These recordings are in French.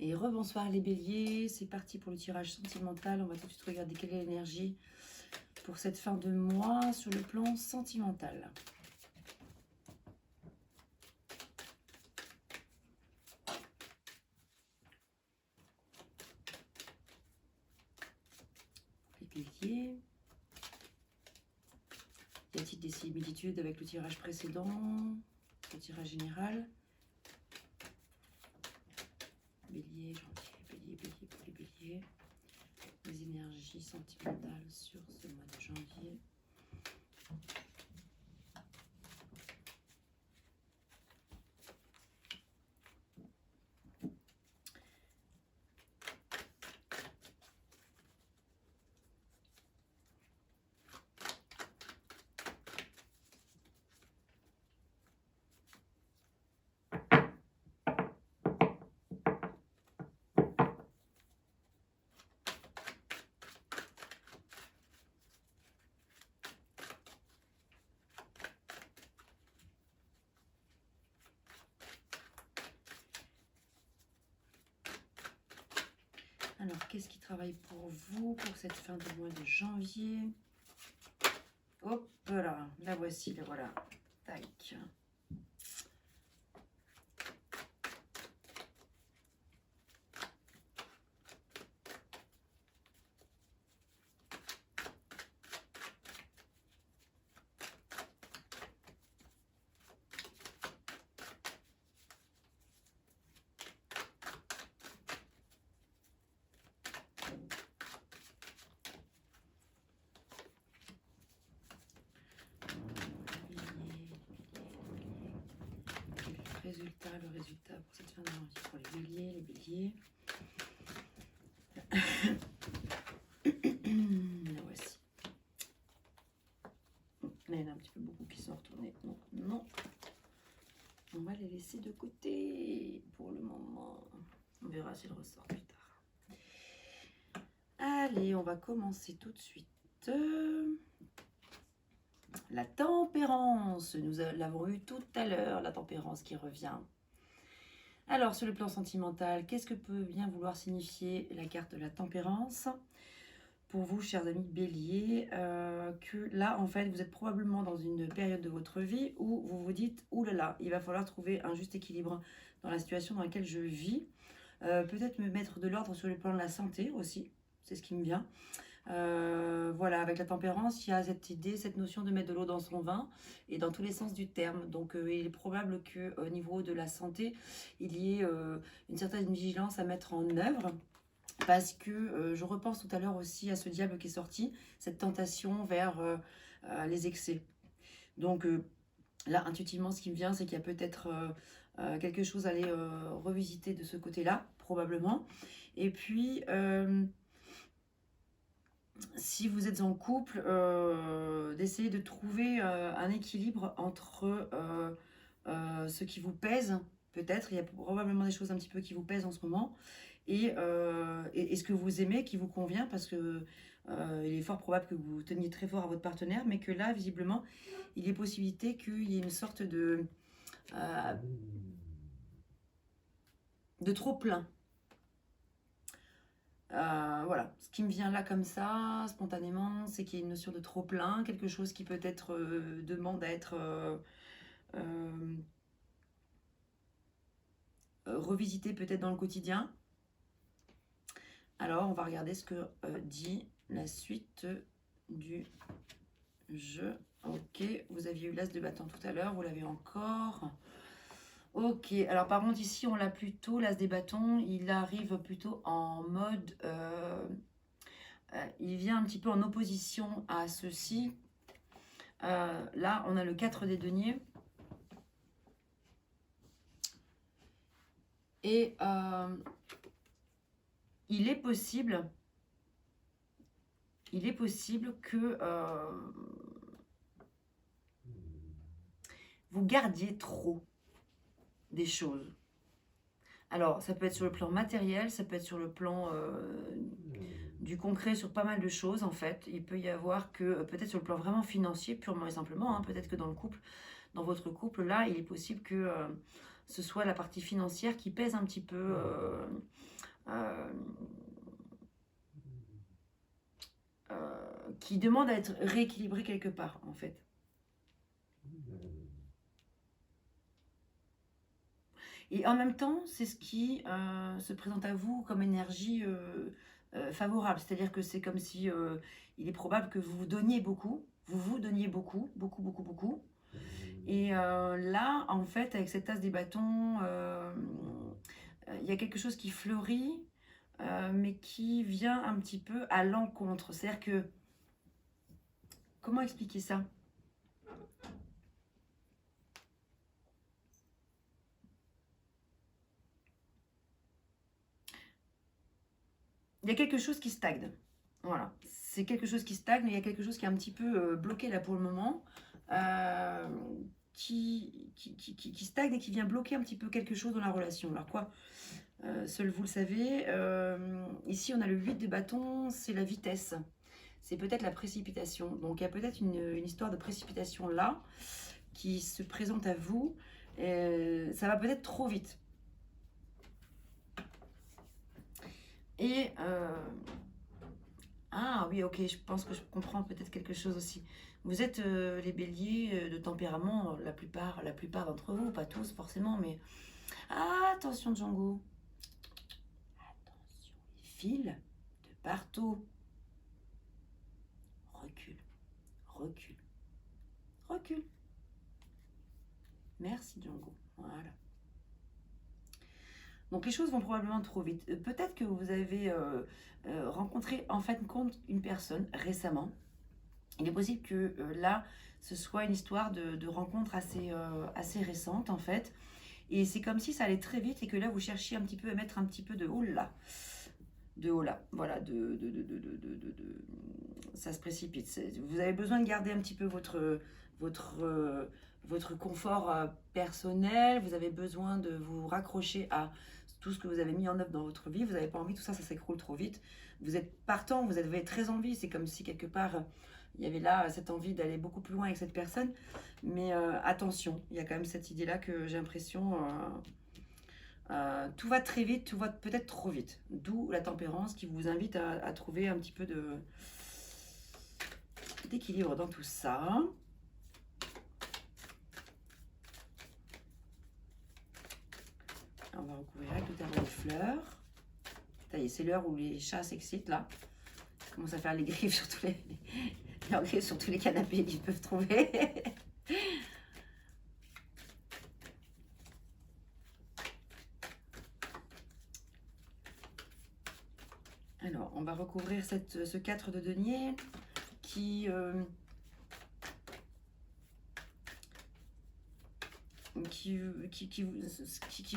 Et rebonsoir les béliers, c'est parti pour le tirage sentimental. On va tout de suite regarder quelle est l'énergie pour cette fin de mois sur le plan sentimental. Les béliers. Y a-t-il des similitudes avec le tirage précédent, le tirage général? Bélier, gentil, bélier pour les béliers. Les énergies sentimentales sur ce mois de janvier. Alors, qu'est-ce qui travaille pour vous pour cette fin de mois de janvier? Hop là, la voici, la voilà. Tac. Le résultat pour cette fin de janvier pour les béliers. La voici. Mais il y en a un petit peu beaucoup qui sont retournés. Donc non. On va les laisser de côté pour le moment. On verra s'il ressort plus tard. Allez, on va commencer tout de suite. La tempérance. Nous l'avons eu tout à l'heure, la tempérance qui revient. Alors, sur le plan sentimental, qu'est-ce que peut bien vouloir signifier la carte de la tempérance pour vous, chers amis béliers, que là, en fait, vous êtes probablement dans une période de votre vie où vous vous dites « Ouh là là, il va falloir trouver un juste équilibre dans la situation dans laquelle je vis. Peut-être me mettre de l'ordre sur le plan de la santé aussi, c'est ce qui me vient. » Voilà, avec la tempérance, il y a cette idée, cette notion de mettre de l'eau dans son vin et dans tous les sens du terme. Donc, il est probable qu'au niveau de la santé, il y ait une certaine vigilance à mettre en œuvre. Parce que je repense tout à l'heure aussi à ce diable qui est sorti, cette tentation vers les excès. Donc là, intuitivement, ce qui me vient, c'est qu'il y a peut-être quelque chose à aller revisiter de ce côté-là, probablement. Et puis, si vous êtes en couple, d'essayer de trouver un équilibre entre ce qui vous pèse, peut-être, il y a probablement des choses un petit peu qui vous pèsent en ce moment, et ce que vous aimez, qui vous convient, parce que il est fort probable que vous teniez très fort à votre partenaire, mais que là, visiblement, il est possibilité qu'il y ait une sorte de trop plein. Voilà, ce qui me vient là comme ça, spontanément, c'est qu'il y a une notion de trop plein, quelque chose qui peut-être demande à être revisité peut-être dans le quotidien. Alors, on va regarder ce que dit la suite du jeu. Ok, vous aviez eu l'as de bâton tout à l'heure, vous l'avez encore. Ok, alors par contre ici on l'a plutôt, l'as des bâtons, il arrive plutôt en mode... il vient un petit peu en opposition à ceci. Là, on a le 4 des deniers. Et il est possible que vous gardiez trop des choses. Alors, ça peut être sur le plan matériel, ça peut être sur le plan du concret, sur pas mal de choses, en fait. Il peut y avoir que, peut-être sur le plan vraiment financier, purement et simplement, hein, peut-être que dans le couple, dans votre couple, là, il est possible que ce soit la partie financière qui pèse un petit peu, euh, qui demande à être rééquilibrée quelque part, en fait. Et en même temps, c'est ce qui se présente à vous comme énergie favorable. C'est-à-dire que c'est comme si il est probable que vous vous donniez beaucoup, vous donniez beaucoup, beaucoup, beaucoup, beaucoup. Et là, en fait, avec cette tasse des bâtons, il y a quelque chose qui fleurit, mais qui vient un petit peu à l'encontre. C'est-à-dire que, comment expliquer ça? Il y a quelque chose qui stagne. Voilà, c'est quelque chose qui stagne, il y a quelque chose qui est un petit peu bloqué là pour le moment, euh, qui stagne et qui vient bloquer un petit peu quelque chose dans la relation. Alors quoi? Seul vous le savez. Ici, on a le 8 de bâton, c'est la vitesse. C'est peut-être la précipitation. Donc, il y a peut-être une histoire de précipitation là qui se présente à vous. Ça va peut-être trop vite. Et ah oui, ok, je pense que je comprends peut-être quelque chose aussi. Vous êtes les béliers de tempérament, la plupart d'entre vous, pas tous forcément, mais... Ah, attention Django, attention, les fils de partout. Recule, recule, recule. Merci Django, voilà. Donc les choses vont probablement trop vite. Peut-être que vous avez rencontré en fin de compte une personne récemment. Il est possible que là, ce soit une histoire de rencontre assez récente en fait. Et c'est comme si ça allait très vite et que là, vous cherchiez un petit peu à mettre un petit peu de haut là. De haut là. Voilà, ça se précipite. Vous avez besoin de garder un petit peu votre confort personnel. Vous avez besoin de vous raccrocher à tout ce que vous avez mis en œuvre dans votre vie. Vous n'avez pas envie que tout ça, ça s'écroule trop vite. Vous êtes partant, vous avez très envie. C'est comme si quelque part, il y avait là cette envie d'aller beaucoup plus loin avec cette personne. Mais attention, il y a quand même cette idée-là que j'ai l'impression... tout va très vite, tout va peut-être trop vite. D'où la tempérance qui vous invite à trouver un petit peu d'équilibre dans tout ça. On va recouvrir avec le terreau de fleurs. Ça y est, c'est l'heure où les chats s'excitent là. Ils commencent à faire les griffes sur tous leurs griffes sur tous les canapés qu'ils peuvent trouver. Alors, on va recouvrir ce 4 de denier qui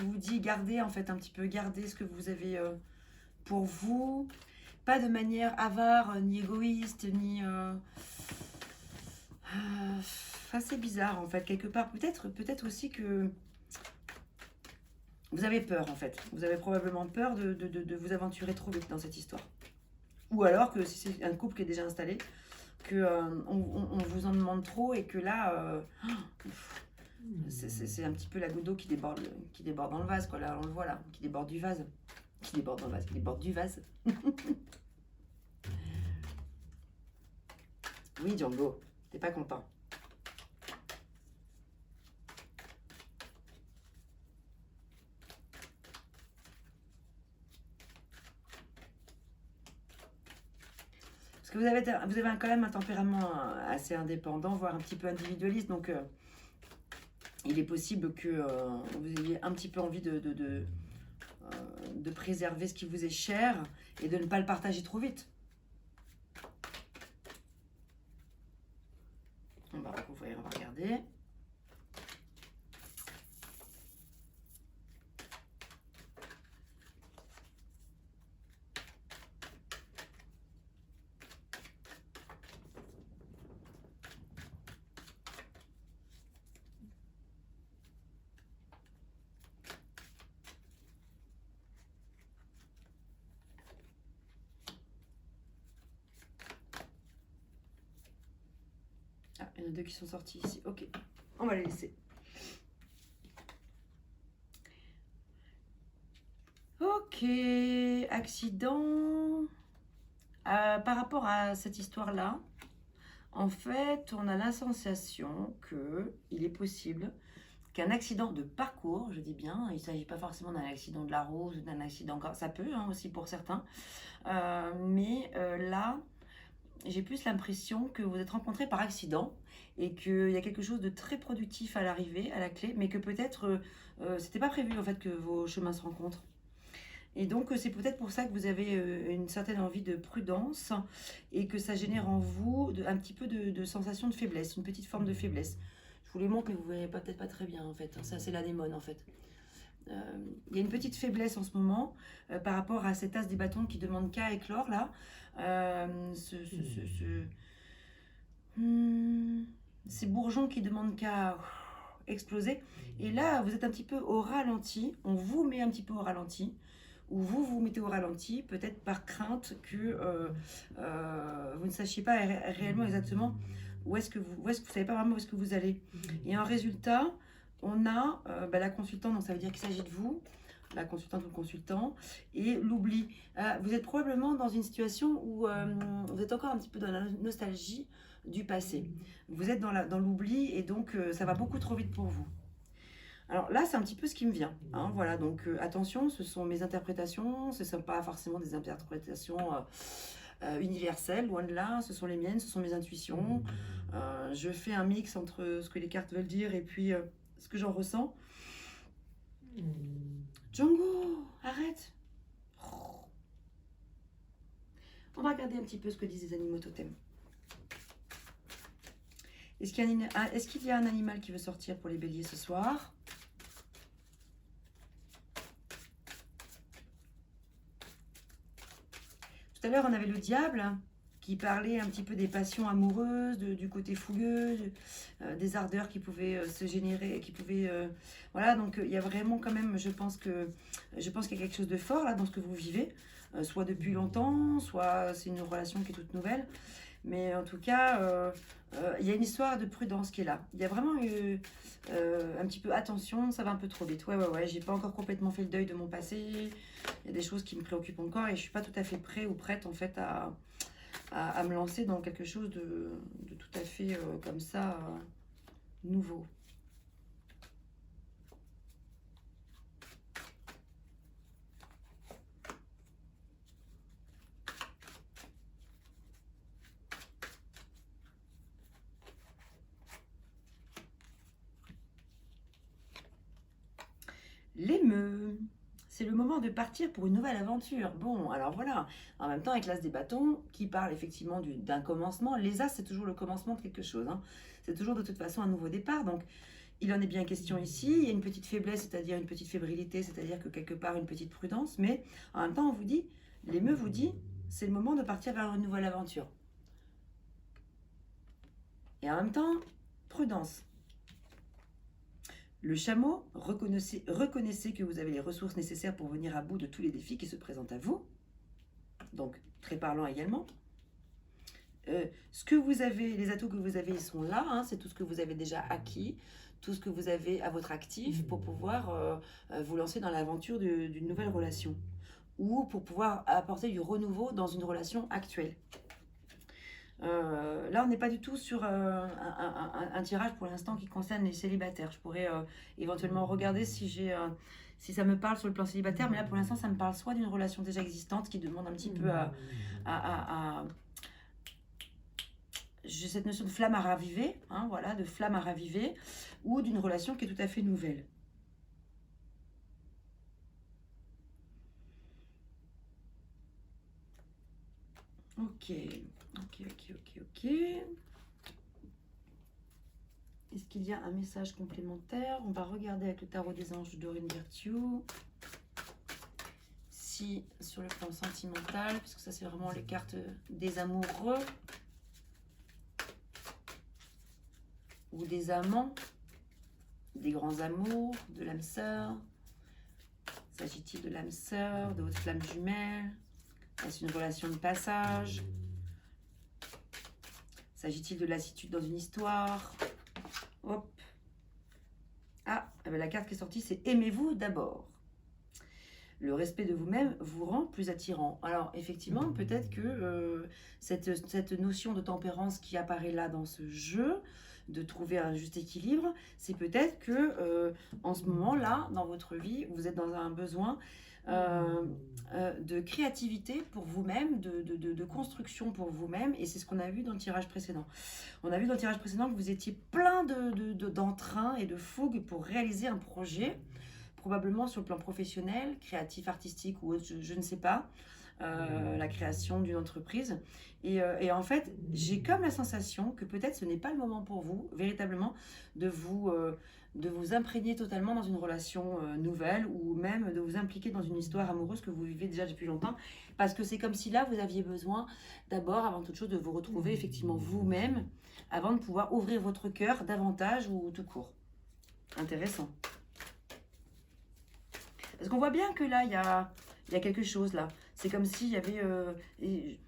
vous dit gardez en fait un petit peu, gardez ce que vous avez pour vous, pas de manière avare, ni égoïste, ni... c'est bizarre en fait, quelque part, peut-être aussi que vous avez peur en fait, vous avez probablement peur de vous aventurer trop vite dans cette histoire. Ou alors que si c'est un couple qui est déjà installé, que on vous en demande trop et que là... c'est un petit peu la goutte d'eau qui déborde dans le vase, quoi. Là, on le voit, là, qui déborde du vase. Qui déborde dans le vase, qui déborde du vase. Oui, Django, t'es pas content. Parce que vous avez quand même un tempérament assez indépendant, voire un petit peu individualiste, donc il est possible que vous ayez un petit peu envie de préserver ce qui vous est cher et de ne pas le partager trop vite. On va recouvrir, on va regarder. Ah, il y en a deux qui sont sortis ici. Ok, on va les laisser. Ok, accident. Par rapport à cette histoire-là, en fait, on a la sensation qu'il est possible qu'un accident de parcours, je dis bien, il ne s'agit pas forcément d'un accident de la route, d'un accident, ça peut hein, aussi pour certains, là, j'ai plus l'impression que vous êtes rencontrés par accident et qu'il y a quelque chose de très productif à l'arrivée, à la clé, mais que peut-être c'était pas prévu en fait que vos chemins se rencontrent. Et donc, c'est peut-être pour ça que vous avez une certaine envie de prudence et que ça génère en vous un petit peu de sensation de faiblesse, une petite forme de faiblesse. Je vous les montre, mais vous ne verrez peut-être pas très bien en fait. Ça, c'est l'anémone en fait. Il y a une petite faiblesse en ce moment par rapport à cet as des bâtons qui demande qu'à éclore là. Ces bourgeons qui demandent qu'à exploser. Et là, vous êtes un petit peu au ralenti. On vous met un petit peu au ralenti. Ou vous vous mettez au ralenti, peut-être par crainte que vous ne sachiez pas réellement exactement où est-ce que vous savez pas vraiment où est-ce que vous allez. Et en résultat, on a la consultante, donc ça veut dire qu'il s'agit de vous, la consultante ou le consultant, et l'oubli. Vous êtes probablement dans une situation où vous êtes encore un petit peu dans la nostalgie du passé. Vous êtes dans l'oubli et donc ça va beaucoup trop vite pour vous. Alors là, c'est un petit peu ce qui me vient. Hein, voilà, donc attention, ce sont mes interprétations, ce ne sont pas forcément des interprétations universelles, loin de là, ce sont les miennes, ce sont mes intuitions. Je fais un mix entre ce que les cartes veulent dire et puis ce que j'en ressens. Django, arrête. On va regarder un petit peu ce que disent les animaux totems. Est-ce qu'il y a un animal qui veut sortir pour les béliers ce soir? Tout à l'heure, on avait le diable qui parlait un petit peu des passions amoureuses, du côté fougueux, des ardeurs qui pouvaient se générer, qui pouvaient... voilà, donc il y a vraiment quand même, je pense qu'il y a quelque chose de fort là dans ce que vous vivez, soit depuis longtemps, soit c'est une relation qui est toute nouvelle. Mais en tout cas, il y a une histoire de prudence qui est là. Il y a vraiment un petit peu attention, ça va un peu trop vite. Ouais, j'ai pas encore complètement fait le deuil de mon passé. Il y a des choses qui me préoccupent encore et je suis pas tout à fait prêt ou prête en fait à me lancer dans quelque chose de tout à fait comme ça nouveau. L'émeu, c'est le moment de partir pour une nouvelle aventure. Bon, alors voilà, en même temps avec l'as des bâtons qui parle effectivement d'un commencement. Les as, c'est toujours le commencement de quelque chose. Hein. C'est toujours de toute façon un nouveau départ. Donc, il en est bien question ici. Il y a une petite faiblesse, c'est-à-dire une petite fébrilité, c'est-à-dire que quelque part une petite prudence. Mais en même temps, on vous dit, l'émeu vous dit, c'est le moment de partir vers une nouvelle aventure. Et en même temps, prudence. Le chameau, reconnaissez que vous avez les ressources nécessaires pour venir à bout de tous les défis qui se présentent à vous. Donc, très parlant également. Ce que vous avez, les atouts que vous avez, ils sont là. Hein, c'est tout ce que vous avez déjà acquis, tout ce que vous avez à votre actif pour pouvoir vous lancer dans l'aventure d'une nouvelle relation ou pour pouvoir apporter du renouveau dans une relation actuelle. Là, on n'est pas du tout sur un tirage pour l'instant qui concerne les célibataires. Je pourrais éventuellement regarder si ça me parle sur le plan célibataire, mais là, pour l'instant, ça me parle soit d'une relation déjà existante qui demande un petit peu j'ai cette notion de flamme à raviver, hein, voilà, de flamme à raviver, ou d'une relation qui est tout à fait nouvelle. Ok. Est-ce qu'il y a un message complémentaire? On va regarder avec le tarot des anges de Doreen Virtue. Si, sur le plan sentimental, puisque ça c'est vraiment les cartes des amoureux ou des amants, des grands amours, de l'âme sœur. S'agit-il de l'âme sœur, de votre flamme jumelle? Est-ce une relation de passage? S'agit-il de lassitude dans une histoire? Hop. Ah, la carte qui est sortie, c'est aimez-vous d'abord. le respect de vous-même vous rend plus attirant. Alors effectivement, peut-être que cette notion de tempérance qui apparaît là dans ce jeu, de trouver un juste équilibre, c'est peut-être que en ce moment-là, dans votre vie, vous êtes dans un besoin de créativité pour vous-même, de construction pour vous-même, et c'est ce qu'on a vu dans le tirage précédent. On a vu dans le tirage précédent que vous étiez plein d'entrain et de fougue pour réaliser un projet, probablement sur le plan professionnel, créatif, artistique ou autre, je ne sais pas, la création d'une entreprise. Et en fait, j'ai comme la sensation que peut-être ce n'est pas le moment pour vous, véritablement, de vous imprégner totalement dans une relation nouvelle ou même de vous impliquer dans une histoire amoureuse que vous vivez déjà depuis longtemps. Parce que c'est comme si là, vous aviez besoin d'abord, avant toute chose, de vous retrouver effectivement vous-même avant de pouvoir ouvrir votre cœur davantage ou tout court. Intéressant. Parce qu'on voit bien que là, il y a quelque chose là. C'est comme s'il y avait... il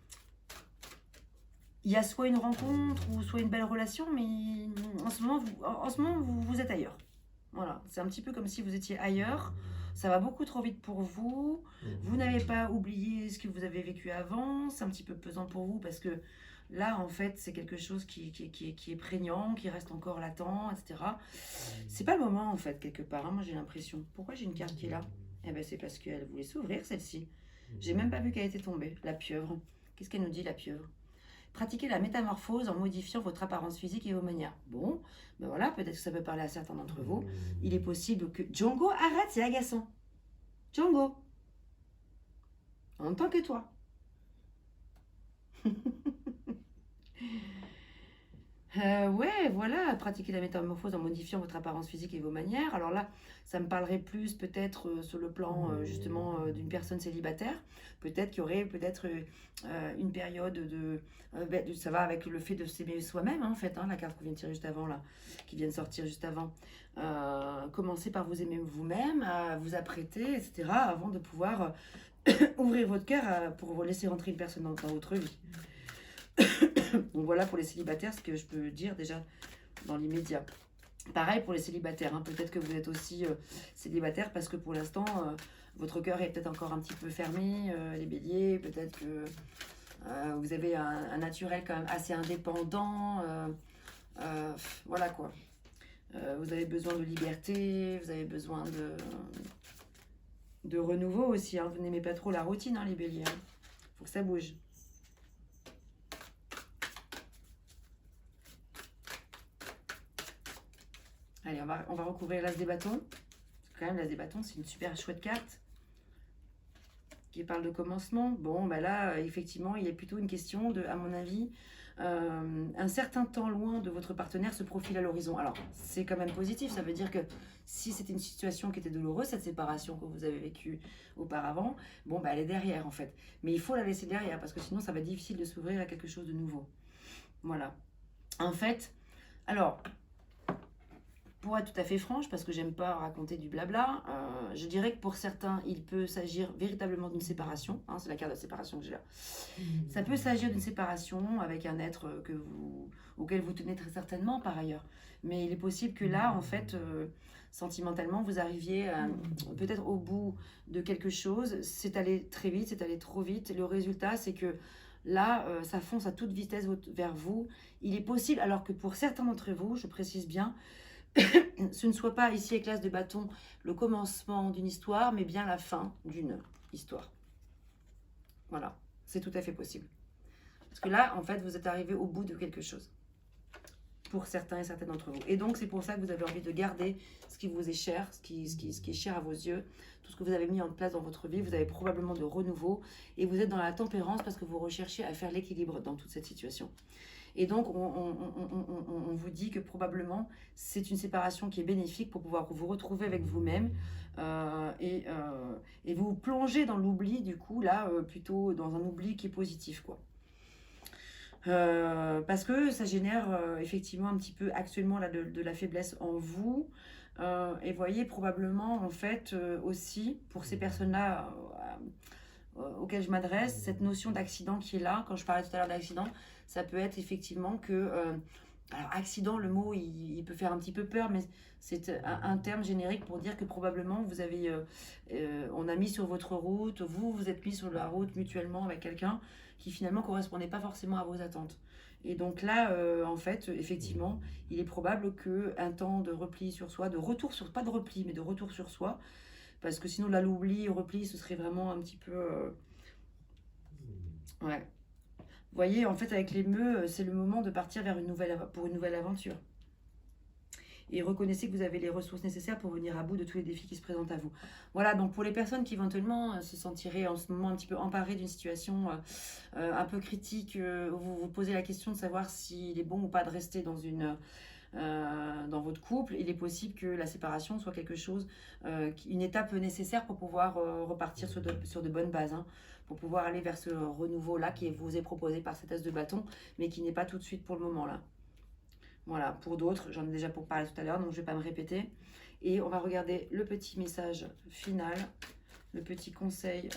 y a soit une rencontre ou soit une belle relation, mais en ce moment, vous êtes ailleurs. Voilà, c'est un petit peu comme si vous étiez ailleurs. Ça va beaucoup trop vite pour vous. Vous n'avez pas oublié ce que vous avez vécu avant. C'est un petit peu pesant pour vous parce que là, en fait, c'est quelque chose qui est prégnant, qui reste encore latent, etc. C'est pas le moment, en fait, quelque part. Hein, moi, j'ai l'impression. Pourquoi j'ai une carte qui est là? Eh bien, c'est parce qu'elle voulait s'ouvrir, celle-ci. J'ai même pas vu qu'elle était tombée, la pieuvre. Qu'est-ce qu'elle nous dit, la pieuvre? Pratiquez la métamorphose en modifiant votre apparence physique et vos manières. Bon, ben voilà, peut-être que ça peut parler à certains d'entre vous. Il est possible que... Django, arrête, c'est agaçant. Django. En tant que toi. Ouais, voilà, pratiquer la métamorphose en modifiant votre apparence physique et vos manières. Alors là, ça me parlerait plus peut-être sur le plan justement d'une personne célibataire. Peut-être qu'il y aurait peut-être une période ça va avec le fait de s'aimer soi-même, hein, en fait, hein, la carte qu'on vient de tirer juste avant, là, qui vient de sortir juste avant. Commencez par vous aimer vous-même, à vous apprêter, etc., avant de pouvoir ouvrir votre cœur pour vous laisser rentrer une personne dans votre vie. Donc voilà pour les célibataires ce que je peux dire déjà dans l'immédiat. Pareil pour les célibataires, hein, peut-être que vous êtes aussi célibataire parce que pour l'instant votre cœur est peut-être encore un petit peu fermé, les béliers, peut-être que vous avez un naturel quand même assez indépendant, voilà quoi. Vous avez besoin de liberté, vous avez besoin de renouveau aussi, hein. Vous n'aimez pas trop la routine, hein, les béliers, hein. Faut que ça bouge. Allez, on va recouvrir l'as des bâtons. Quand même, l'as des bâtons, c'est une super chouette carte qui parle de commencement. Bon, bah là, effectivement, il est plutôt une question de, à mon avis, un certain temps loin de votre partenaire se profile à l'horizon. Alors, c'est quand même positif. Ça veut dire que si c'était une situation qui était douloureuse, cette séparation que vous avez vécue auparavant, bon, bah elle est derrière, en fait. Mais il faut la laisser derrière parce que sinon, ça va être difficile de s'ouvrir à quelque chose de nouveau. Voilà. En fait, alors... Pour être tout à fait franche, parce que j'aime pas raconter du blabla, je dirais que pour certains, il peut s'agir véritablement d'une séparation. Hein, c'est la carte de séparation que j'ai là. Ça peut s'agir d'une séparation avec un être auquel vous tenez très certainement par ailleurs. Mais il est possible que là, en fait, sentimentalement, vous arriviez peut-être au bout de quelque chose. C'est allé très vite, c'est allé trop vite. Le résultat, c'est que là, ça fonce à toute vitesse vers vous. Il est possible, alors que pour certains d'entre vous, je précise bien, ce ne soit pas ici avec l'as de bâton le commencement d'une histoire, mais bien la fin d'une histoire. Voilà, c'est tout à fait possible. Parce que là, en fait, vous êtes arrivé au bout de quelque chose. Pour certains et certaines d'entre vous. Et donc, c'est pour ça que vous avez envie de garder ce qui vous est cher, ce qui est cher à vos yeux, tout ce que vous avez mis en place dans votre vie. Vous avez probablement de renouveau. Et vous êtes dans la tempérance parce que vous recherchez à faire l'équilibre dans toute cette situation. Et donc, on vous dit que probablement, c'est une séparation qui est bénéfique pour pouvoir vous retrouver avec vous-même et vous plonger dans l'oubli, du coup, là, plutôt dans un oubli qui est positif, quoi. Parce que ça génère effectivement un petit peu actuellement là, de la faiblesse en vous. Et voyez, probablement, en fait, aussi, pour ces personnes-là auxquelles je m'adresse, cette notion d'accident qui est là, quand je parlais tout à l'heure d'accident, ça peut être effectivement que Alors, accident, le mot, il peut faire un petit peu peur, mais c'est un terme générique pour dire que probablement vous avez, on a mis sur votre route, vous êtes mis sur la route mutuellement avec quelqu'un qui finalement ne correspondait pas forcément à vos attentes. Et donc là, en fait, effectivement, il est probable qu'un temps de repli sur soi, de retour sur, pas de repli, mais de retour sur soi, parce que sinon là, l'oubli, repli, ce serait vraiment un petit peu... ouais. Vous voyez, en fait, avec les meux, c'est le moment de partir vers pour une nouvelle aventure. Et reconnaissez que vous avez les ressources nécessaires pour venir à bout de tous les défis qui se présentent à vous. Voilà, donc pour les personnes qui éventuellement se sentiraient en ce moment un petit peu emparées d'une situation un peu critique, vous vous posez la question de savoir s'il est bon ou pas de rester dans votre couple, il est possible que la séparation soit quelque chose, une étape nécessaire pour pouvoir repartir sur de bonnes bases, hein, pour pouvoir aller vers ce renouveau-là qui vous est proposé par cet as de bâton, mais qui n'est pas tout de suite pour le moment là. Voilà, pour d'autres, j'en ai déjà pour parler tout à l'heure, donc je ne vais pas me répéter. Et on va regarder le petit message final, le petit conseil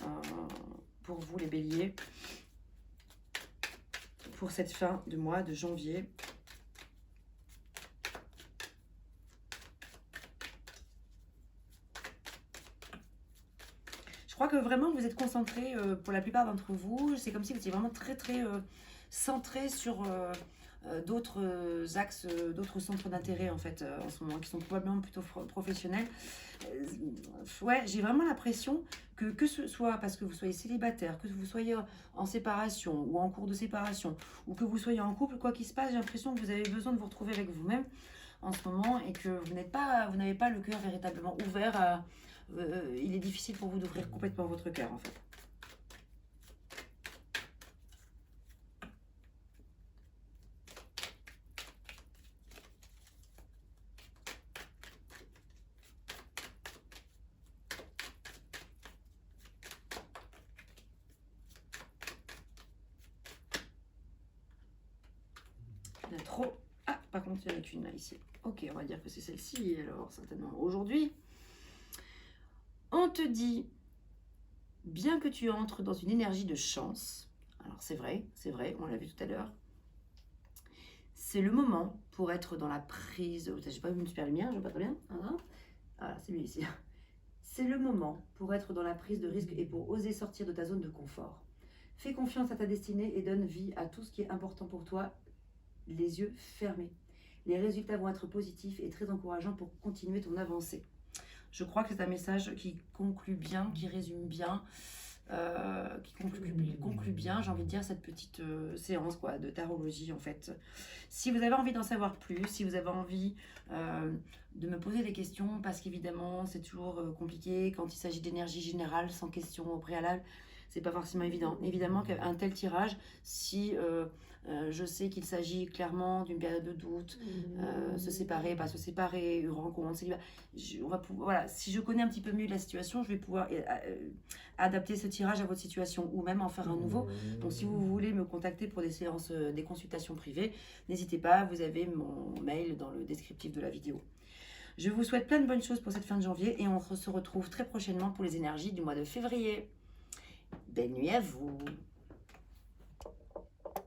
pour vous les béliers, pour cette fin de mois de janvier. Je crois que vraiment vous êtes concentrés pour la plupart d'entre vous. C'est comme si vous étiez vraiment très centré sur d'autres axes, d'autres centres d'intérêt en fait en ce moment, qui sont probablement plutôt professionnels. Ouais, j'ai vraiment l'impression que ce soit parce que vous soyez célibataire, que vous soyez en séparation ou en cours de séparation, ou que vous soyez en couple, quoi qu'il se passe, j'ai l'impression que vous avez besoin de vous retrouver avec vous-même en ce moment et que vous n'avez pas le cœur véritablement ouvert à... il est difficile pour vous d'ouvrir complètement votre cœur en fait. Il y en a trop. Ah, par contre, il n'y en a qu'une là, ici. Ok, on va dire que c'est celle-ci, alors, certainement. Aujourd'hui, on te dit, bien que tu entres dans une énergie de chance, alors c'est vrai, on l'a vu tout à l'heure, c'est le moment pour être dans la prise... Oh, j'ai pas vu une super lumière, je vois pas très bien. Voilà, c'est lui ici. C'est le moment pour être dans la prise de risque et pour oser sortir de ta zone de confort. Fais confiance à ta destinée et donne vie à tout ce qui est important pour toi, les yeux fermés. Les résultats vont être positifs et très encourageants pour continuer ton avancée. Je crois que c'est un message qui conclut bien, qui résume bien, qui conclut bien, j'ai envie de dire, cette petite séance quoi, de tarologie en fait. Si vous avez envie d'en savoir plus, si vous avez envie de me poser des questions, parce qu'évidemment c'est toujours compliqué quand il s'agit d'énergie générale sans question au préalable, c'est pas forcément évident. Évidemment qu'un tel tirage, si je sais qu'il s'agit clairement d'une période de doute, se séparer, pas se séparer, une rencontre, voilà, si je connais un petit peu mieux la situation, je vais pouvoir adapter ce tirage à votre situation ou même en faire un nouveau. Donc si vous voulez me contacter pour des séances, des consultations privées, n'hésitez pas, vous avez mon mail dans le descriptif de la vidéo. Je vous souhaite plein de bonnes choses pour cette fin de janvier et on se retrouve très prochainement pour les énergies du mois de février. Belle nuit à vous!